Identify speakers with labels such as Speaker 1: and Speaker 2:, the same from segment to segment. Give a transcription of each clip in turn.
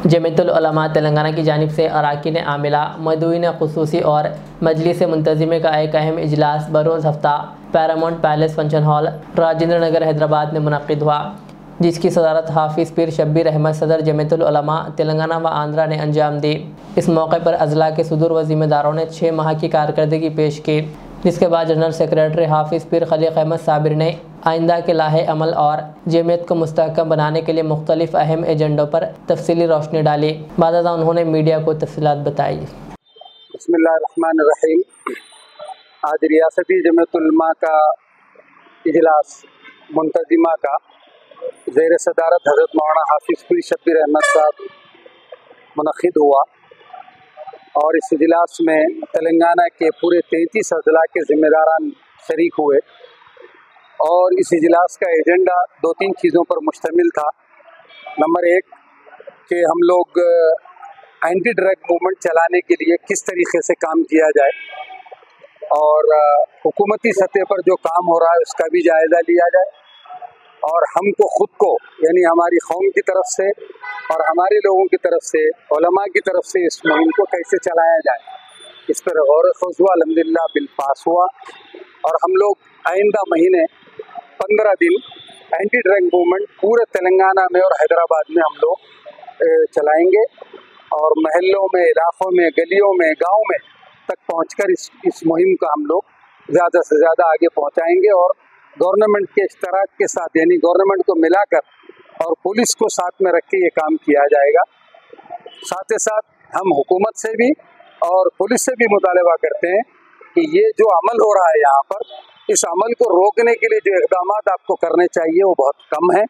Speaker 1: जमीयतुल उलमा तेलंगाना की जानिब से अरकान आमिला मदईन ख़ुसूसी और मजलिस मुंतज़िमा का एक अहम इजलास बरोज़ हफ्ता Paramount Palace function hall Rajendra Nagar Hyderabad में मुनक़्क़िद हुआ, जिसकी सदारत हाफिज़ पीर शब्बीर अहमद सदर जमीयतुल उलमा तेलंगाना व आंध्रा ने अंजाम दी। इस मौके पर अज़ला के सदूर व ज़िम्मेदारों ने 6 माह की कारकर्दगी पेश की, जिसके बाद जनरल सेक्रेटरी हाफिज़ पीर खलीक़ अहमद साबिर ने आइंदा के लाहे अमल और जमीयत को मुस्तहकम बनाने के लिए मुख्तलिफ अहम एजेंडों पर तफसीली रोशनी डाली। बाद उन्होंने मीडिया को तफसीलात बताई।
Speaker 2: बिस्मिल्लाहिर्रहमानिर्रहीम। आज रियासती जमीयतुल उलमा का इजलास मुंतज़िमा का ज़ेर सदारत हज़रत मौलाना हाफिज़ पीर शब्बीर अहमद साहब मुनक़्क़िद हुआ और इस इजलास में तेलंगाना के पूरे 33 अज़ला के ज़िम्मेदारान शरीक हुए और इस इजलास का एजेंडा 2-3 चीज़ों पर मुश्तमिल था। नंबर 1 कि हम लोग एंटी ड्रग मूवमेंट चलाने के लिए किस तरीके से काम किया जाए और हुकूमती सतह पर जो काम हो रहा है उसका भी जायज़ा लिया जाए और हमको ख़ुद को यानी हमारी कौम की तरफ से और हमारे लोगों की तरफ से उलमा की तरफ से इस मुहिम को कैसे चलाया जाए, इस पर गौर ख़ोज़ हुआ। अल्हम्दुलिल्लाह बिल पास हुआ और हम लोग आइंदा महीने 15 दिन एंटी ड्रग मूवमेंट पूरे तेलंगाना में और हैदराबाद में हम लोग चलाएँगे और महल्लों में, इलाक़ों में, गलियों में, गाँव में तक पहुँचकर इस मुहिम का हम लोग ज़्यादा से ज़्यादा आगे पहुँचाएँगे और गवर्नमेंट के इश्तराक के साथ यानी गवर्नमेंट को मिलाकर और पुलिस को साथ में रख के ये काम किया जाएगा। साथ ही साथ हम हुकूमत से भी और पुलिस से भी मुतालबा करते हैं कि ये जो अमल हो रहा है यहाँ पर, इस अमल को रोकने के लिए जो इक़दाम आपको करने चाहिए वो बहुत कम है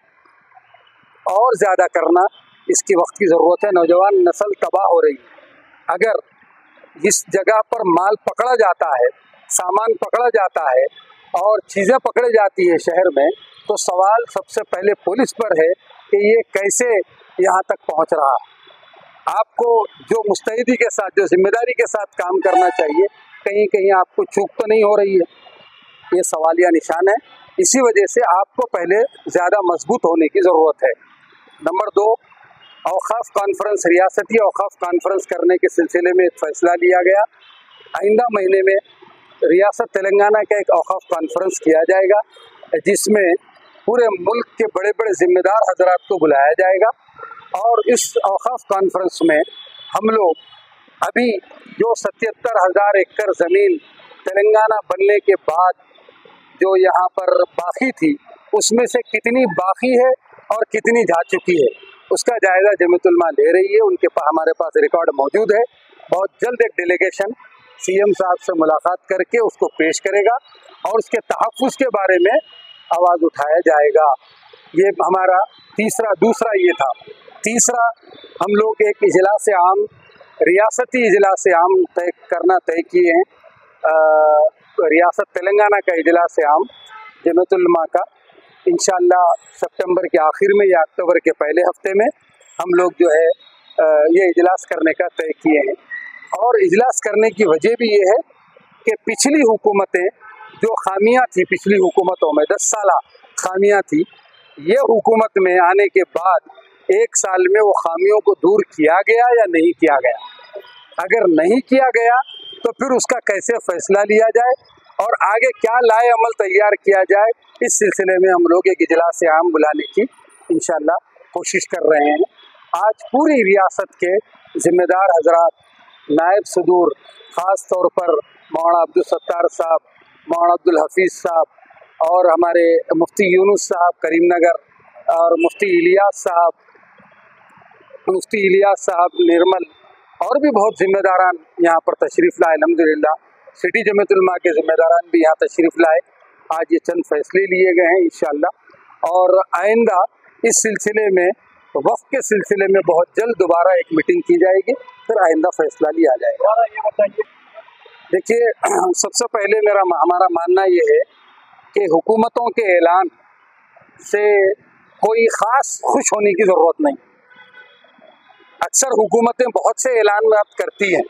Speaker 2: और ज़्यादा करना इसकी वक्त की ज़रूरत है। नौजवान नस्ल तबाह हो रही है। अगर इस जगह पर माल पकड़ा जाता है, सामान पकड़ा जाता है और चीज़ें पकड़ी जाती है शहर में, तो सवाल सबसे पहले पुलिस पर है कि ये कैसे यहाँ तक पहुँच रहा है। आपको जो मुस्तैदी के साथ, जो जिम्मेदारी के साथ काम करना चाहिए, कहीं कहीं आपको चूक तो नहीं हो रही है, ये सवालिया निशान है। इसी वजह से आपको पहले ज़्यादा मजबूत होने की ज़रूरत है। नंबर 2, औक़ाफ़ कॉन्फ्रेंस, रियासती औक़ाफ़ कॉन्फ्रेंस करने के सिलसिले में एक फ़ैसला लिया गया। आइंदा महीने में रियासत तेलंगाना का एक औक़ाफ़ कॉन्फ्रेंस किया जाएगा जिसमें पूरे मुल्क के बड़े बड़े ज़िम्मेदार हज़रात को बुलाया जाएगा और इस औक़ाफ़ कॉन्फ्रेंस में हम लोग अभी जो 77,000 एकड़ ज़मीन तेलंगाना बनने के बाद जो यहाँ पर बाकी थी, उसमें से कितनी बाकी है और कितनी जा चुकी है, उसका जायज़ा जमीयतुल उलमा ले रही है। उनके पास, हमारे पास रिकॉर्ड मौजूद है। बहुत जल्द एक डेलीगेशन सीएम साहब से मुलाकात करके उसको पेश करेगा और उसके तहफ़्फ़ुज़ के बारे में आवाज़ उठाया जाएगा। ये हमारा दूसरा ये था। तीसरा, हम लोग एक इजलास आम, रियासती इजलास आम तय किए हैं। रियासत तेलंगाना का इजलास आम जमीयतुल उलमा का इंशाअल्लाह सितंबर के आखिर में या अक्टूबर के पहले हफ्ते में हम लोग जो है ये इजलास करने का तय किए हैं। और इजलास करने की वजह भी ये है कि पिछली हुकूमतें जो खामियां थी, पिछली हुकूमतों में 10 साला खामियां थी, ये हुकूमत में आने के बाद 1 साल में वो खामियों को दूर किया गया या नहीं किया गया। अगर नहीं किया गया तो फिर उसका कैसे फ़ैसला लिया जाए और आगे क्या लाए अमल तैयार किया जाए, इस सिलसिले में हम लोग एक इजलास आम बुलाने की इंशाअल्लाह कोशिश कर रहे हैं। आज पूरी रियासत के ज़िम्मेदार हज़रात, नायब सदूर, ख़ास तौर पर मौलाना अब्दुल सत्तार साहब, मौलाना अब्दुल हफीज़ साहब और हमारे मुफ्ती यूनुस साहब करीमनगर और मुफ्ती इलियास साहब निर्मल और भी बहुत ज़िम्मेदारान यहाँ पर तशरीफ़ लाए। अल्हम्दुलिल्लाह सिटी जमीयतुल उलमा के ज़िम्मेदारान भी यहाँ तशरीफ़ लाए। आज ये चंद फ़ैसले लिए गए हैं इंशाअल्लाह और आइंदा इस सिलसिले में, वक़्त के सिलसिले में बहुत जल्द दोबारा एक मीटिंग की जाएगी, फिर आइंदा फ़ैसला लिया जाएगा। ये बताइए, देखिए सबसे पहले हमारा मानना ये है कि हुकूमतों के ऐलान से कोई ख़ास खुश होने की ज़रूरत नहीं। अक्सर हुकूमतें बहुत से ऐलानात करती हैं,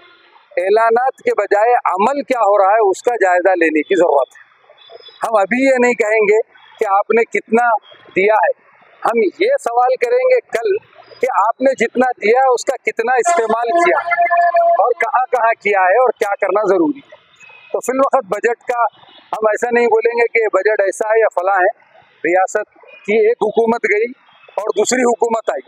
Speaker 2: ऐलानात के बजाय अमल क्या हो रहा है उसका जायज़ा लेने की ज़रूरत है। हम अभी ये नहीं कहेंगे कि आपने कितना दिया है, हम ये सवाल करेंगे कल कि आपने जितना दिया है उसका कितना इस्तेमाल किया और कहाँ कहाँ किया है और क्या करना ज़रूरी है। तो फिल वक्त बजट का हम ऐसा नहीं बोलेंगे कि बजट ऐसा है या फला है। रियासत की एक हुकूमत गई और दूसरी हुकूमत आई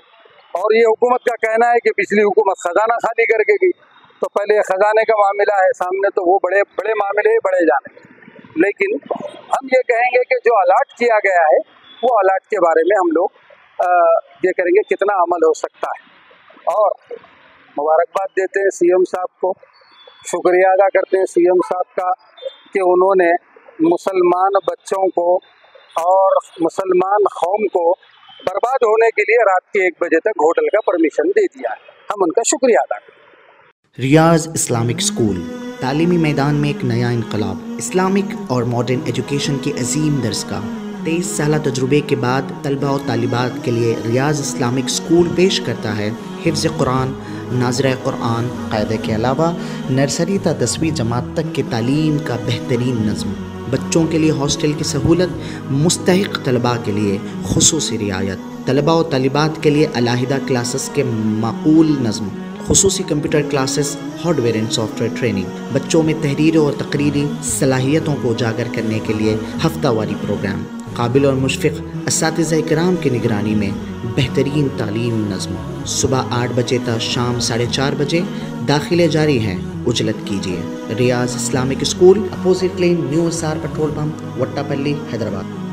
Speaker 2: और ये हुकूमत का कहना है कि पिछली हुकूमत ख़जाना खाली करके गई, तो पहले ख़जाने का मामला है सामने, तो वो बड़े बड़े मामले बढ़े जाने। लेकिन हम ये कहेंगे कि जो अलाट किया गया है वो अलाट के बारे में हम लोग ये करेंगे कितना अमल हो सकता है। और मुबारकबाद देते हैं सीएम साहब को, शुक्रिया अदा करते हैं सीएम साहब का कि उन्होंने मुसलमान बच्चों को और मुसलमान कौम को बर्बाद होने के लिए रात के 1 बजे तक होटल का परमिशन दे दिया है। हम उनका शुक्रिया अदा करते हैं।
Speaker 3: रियाज इस्लामिक स्कूल तालीमी मैदान में एक नया इनकलाब। इस्लामिक और मॉडर्न एजुकेशन की अजीम दरसगाह। 23 साल तजुर्बे के बाद तलबा और तालिबात के लिए रियाज इस्लामिक स्कूल पेश करता है हिफ्ज़ कुरान, नाज़िरा कुरान क़ायदे के अलावा नर्सरी ता 10वीं जमात तक की तालीम का बेहतरीन नज़्म। बच्चों के लिए हॉस्टल की सहूलत, मुस्तहिक़ तलबा के लिए खुसूसी रियायत, तलबा और तालिबात के लिए अलहदा क्लासेस के माकूल नज़्म, खुसूसी computer classes, hardware and software training, बच्चों में तहरीरी और तकरीरी सलाहियतों को उजागर करने के लिए हफ्तावारी प्रोग्राम, काबिल और मुशफ़िक़ असातिज़ा इकराम की निगरानी में बेहतरीन तालीम नज़्म। सुबह 8 बजे तक शाम 4:30 बजे दाखिले जारी हैं, उजलत कीजिए। Riaz Islamic school, opposite lane, new SR petrol pump, Vattapally, Hyderabad.